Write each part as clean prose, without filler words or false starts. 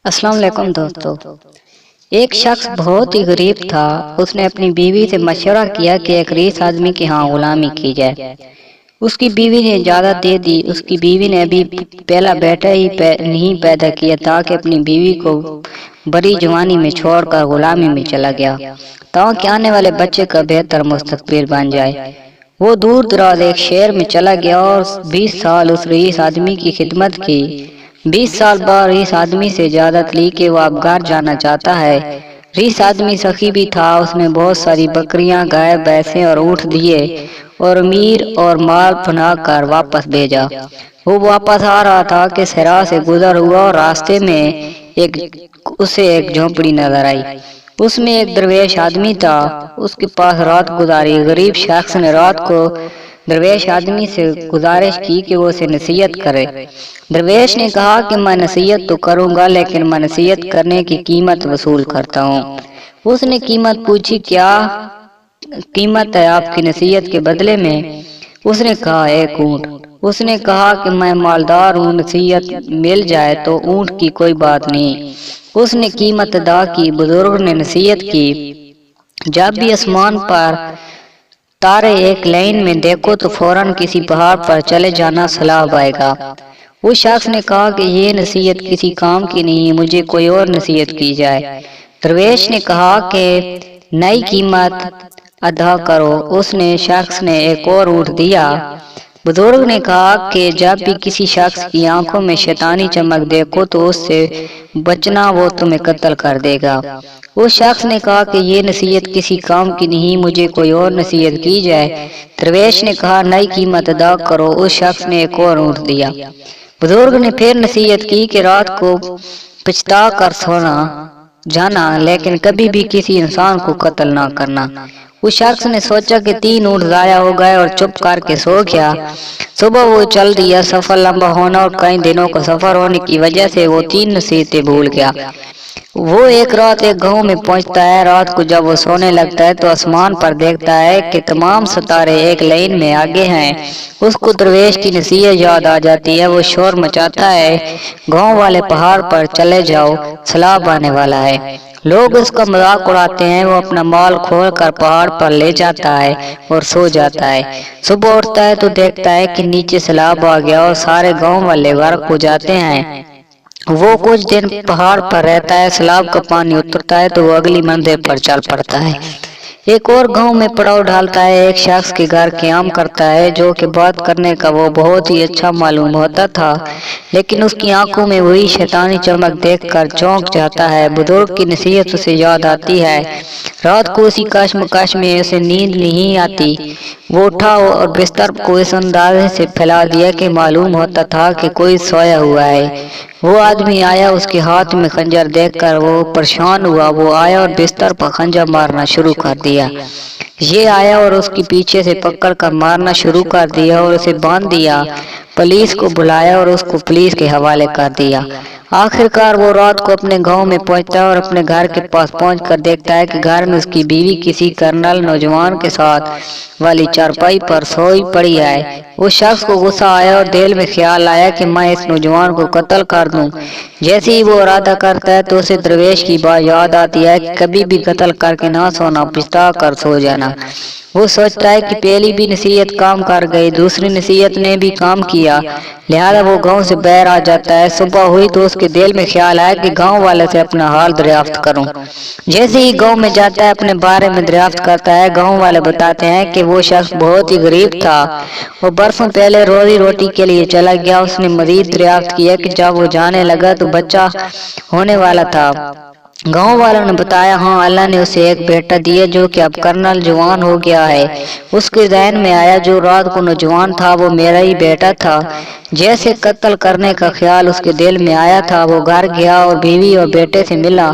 अस्सलाम वालेकुम दोस्तों। एक शख्स बहुत ही गरीब था। उसने अपनी बीवी से मशवरा किया कि एक रीस आदमी के यहाँ गुलामी की जाए। उसकी बीवी ने इजाज़त दे दी। उसकी बीवी ने अभी पहला बेटा ही नहीं पैदा किया ताकि अपनी बीवी को बड़ी जवानी में छोड़कर गुलामी में चला गया ताकि आने वाले बच्चे का बेहतर मुस्तकबिल बन जाए। वो दूर दराज एक शहर में चला गया और 20 साल उस रईस आदमी की खिदमत की। 20 साल बाद रईस आदमी से इजाजत ली कि वो अब घर जाना चाहता है। रईस आदमी सखी भी था। उसने बहुत सारी बकरियां, गाय, भैंसें और ऊँट दिए और अमीर और माल बना कर वापस भेजा। वो वापस आ रहा था कि सहरा से गुजर हुआ और रास्ते में उसे एक झोंपड़ी नजर आई। उसमें एक दरवेश आदमी था। उसके पास रात गुजारी। गरीब शख्स ने रात को दरवेश आदमी से गुजारिश की कि वो उसे नसीहत करे। दरवेश ने कहा कि मैं नसीहत तो करूंगा, लेकिन मैं नसीहत करने की कीमत वसूल करता हूँ। उसने कीमत पूछी, क्या कीमत है आपकी नसीहत के बदले में? उसने कहा, एक ऊँट। उसने कहा कि मैं मालदार हूँ, नसीहत मिल जाए तो ऊँट की कोई बात नहीं। उसने कीमत अदा की। बुजुर्ग ने नसीहत की, जब भी आसमान पर तारे एक लाइन में देखो तो फौरन किसी पहाड़ पर चले जाना, सलाब आएगा। उस शख्स ने कहा कि ये नसीहत किसी काम की नहीं, मुझे कोई और नसीहत की जाए। दरवेश ने कहा कि नई कीमत अदा करो। उसने शख्स ने एक और ऊँट दिया। बुजुर्ग ने कहा कि जब भी किसी शख्स की आंखों में शैतानी चमक देखो तो उससे बचना, वो तुम्हें कत्ल कर देगा। उस शख्स ने कहा कि ये नसीहत किसी काम की नहीं, मुझे कोई और नसीहत की जाए। दरवेश ने कहा, नई कीमत अदा करो। उस शख्स ने एक और ऊँट दिया। बुजुर्ग ने फिर नसीहत की कि रात को पछता कर सोना जाना, लेकिन कभी भी किसी इंसान को कत्ल ना करना। उस शख्स ने सोचा कि 3 ऊँट जाया हो गए और चुप करके सो गया। सुबह वो चल दिया। सफर लंबा होना और कई दिनों का सफर होने की वजह से वो 3 नसीहतें भूल गया। वो एक रात एक गांव में पहुंचता है। रात को जब वो सोने लगता है तो आसमान पर देखता है कि तमाम सितारे एक लाइन में आगे हैं। उसको दरवेश की नसीहत याद आ जाती है। वो शोर मचाता है, गांव वाले पहाड़ पर चले जाओ, सैलाब आने वाला है। लोग उसका मजाक उड़ाते हैं। वो अपना माल खोल कर पहाड़ पर ले जाता है और सो जाता है। सुबह उठता है तो देखता है कि नीचे सैलाब आ गया और सारे गांव वाले गर्क हो जाते हैं। वो कुछ दिन पहाड़ पर रहता है। सैलाब का पानी उतरता है तो वो अगली मंजिल पर चल पड़ता है। एक और गांव में पड़ाव डालता है। एक शख्स के घर क़याम करता है, जो कि बात करने का वो बहुत ही अच्छा मालूम होता था, लेकिन उसकी आंखों में वही शैतानी चमक देखकर चौंक जाता है। बुजुर्ग की नसीहत उसे याद आती है। रात को उसी कश्मकश में उसे नींद नहीं आती। वो उठा और बिस्तर को इस अंदाजे से फैला दिया कि मालूम होता था कि कोई सोया हुआ है। वो आदमी आया। उसके हाथ में खंजर देखकर वो परेशान हुआ। वो आया और बिस्तर पर खंजर मारना शुरू कर दिया। ये आया और उसके पीछे से पकड़ कर मारना शुरू कर दिया और उसे बांध दिया। पुलिस को बुलाया और उसको पुलिस के हवाले कर दिया। आखिरकार वो रात को अपने गांव में पहुंचता है और अपने घर के पास पहुंचकर देखता है कि घर में उसकी बीवी किसी कर्नल नौजवान के साथ वाली चारपाई पर सोई पड़ी है। उस शख्स को गुस्सा आया और दिल में ख्याल आया कि मैं इस नौजवान को कत्ल कर दूं। जैसे ही वो इरादा करता है तो उसे दरवेश की बात याद आती है कि कभी भी कत्ल करके ना सोना, पछता कर सो जाना। वो सोचता है कि पहली भी नसीहत काम कर गई, दूसरी नसीहत ने भी काम किया, लिहाजा वो गांव से बाहर आ जाता है। सुबह हुई तो उसके दिल में ख्याल आया कि गांव वाले से अपना हाल दरियाफ्त करूं। जैसे ही गांव में जाता है, अपने बारे में दरियाफ्त करता है। गांव वाले बताते हैं कि वो शख्स बहुत ही गरीब था। वो बरसों पहले रोजी रोटी के लिए चला गया। उसने मजीद दरियाफ्त किया कि जब वो जाने लगा तो बच्चा होने वाला था। गांव वालों ने बताया, हाँ, अल्लाह ने उसे एक बेटा दिया जो कि अब कर्नल जवान हो गया है। उसके ज़हन में आया, जो रात को नौजवान था वो मेरा ही बेटा था। जैसे कत्ल करने का ख्याल उसके दिल में आया था, वो घर गया और बीवी और बेटे से मिला।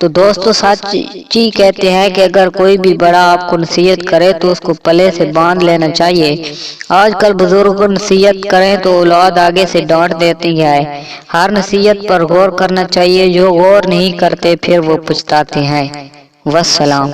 तो दोस्तों, सच्ची कहते हैं कि अगर कोई भी बड़ा आपको नसीहत करे तो उसको पले से बांध लेना चाहिए। आजकल बुजुर्ग को नसीहत करें तो औलाद आगे से डांट देती है। हर नसीहत पर गौर करना चाहिए। जो गौर नहीं करते फिर वो पछताते हैं। वस्सलाम।